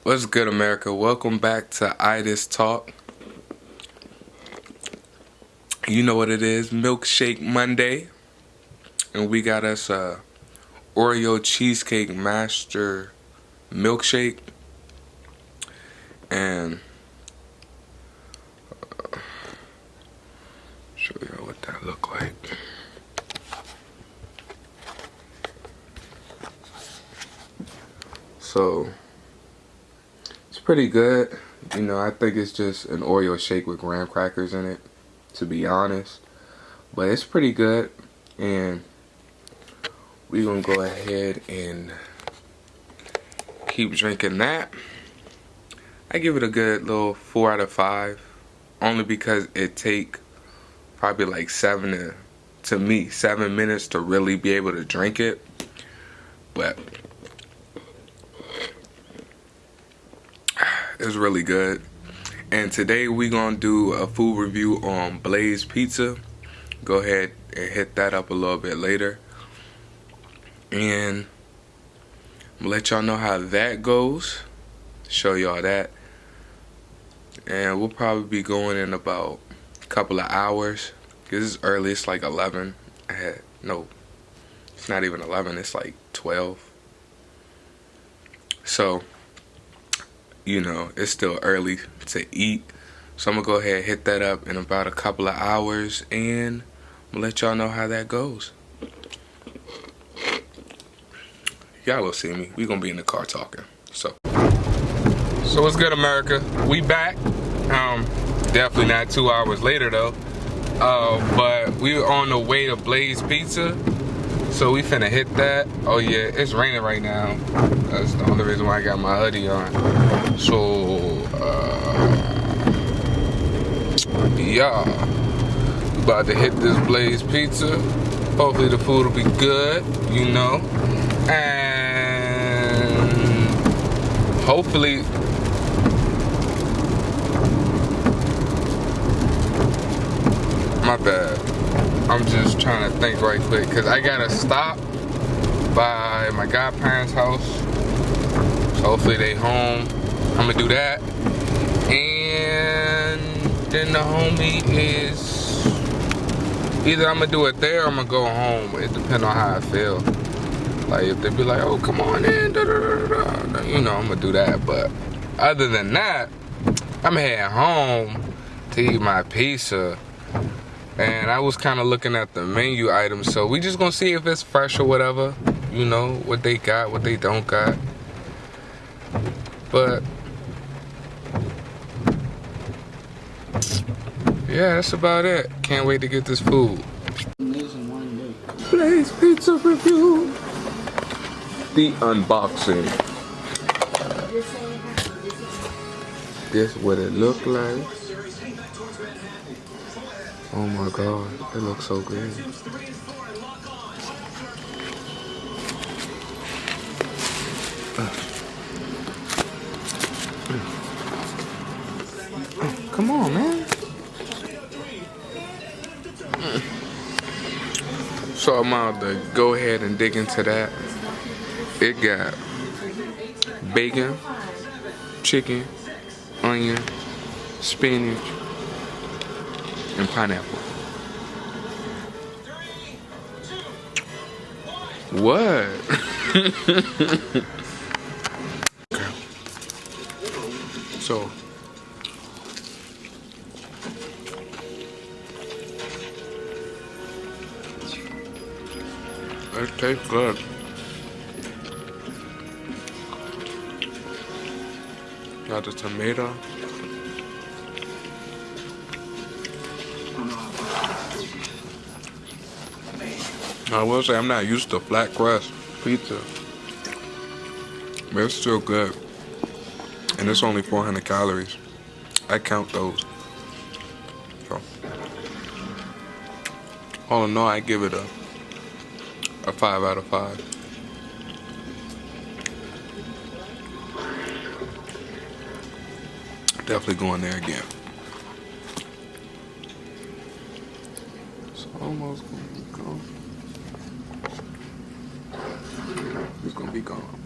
What's good, America? Welcome back to Itis Talk. You know what it is, Milkshake Monday. And we got us a Oreo Cheesecake Master Milkshake. And show y'all what that look like. So it's pretty good. You know, I think it's just an Oreo shake with graham crackers in it, to be honest. But it's pretty good. And we're going to go ahead and keep drinking that. I give it a good little 4 out of 5. Only because it take probably like 7 minutes to really be able to drink it. But it's really good. And today we're going to do a food review on Blaze Pizza. Go ahead and hit that up a little bit later. And I'm going to let y'all know how that goes. Show y'all that. And we'll probably be going in about a couple of hours. Because it's early. It's like 11. No, it's not even 11. It's like 12. So, you know, it's still early to eat. So I'm going to go ahead and hit that up in about a couple of hours. And I'm going to let y'all know how that goes. Y'all will see me. We're going to be in the car talking. So what's good, America? We back. Definitely not 2 hours later, though. But we're on the way to Blaze Pizza. So we finna hit that. Oh yeah, it's raining right now. That's the only reason why I got my hoodie on. So, yeah. We about to hit this Blaze Pizza. Hopefully the food will be good, you know. And hopefully my bad. I'm just trying to think right quick because I gotta stop by my godparents' house. So hopefully they home. I'm gonna do that. And then the homie is either I'm gonna do it there or I'm gonna go home. It depends on how I feel. Like if they be like, oh, come on in, you know, I'm gonna do that. But other than that, I'm heading home to eat my pizza. And I was kind of looking at the menu items, so we just gonna see if it's fresh or whatever. You know, what they got, what they don't got. But yeah, that's about it. Can't wait to get this food. Blaze Pizza review. The unboxing. This what it look like. Oh my god, it looks so good. Come on, man. So I'm about to go ahead and dig into that. It got bacon, chicken, onion, spinach, and pineapple. What? Okay. So it tastes good. Got the tomato. I will say I'm not used to flat crust pizza, but it's still good. And it's only 400 calories. I count those. So, all in all, I give it a 5 out of 5. Definitely going there again. It's almost gonna be gone. It's gonna be gone.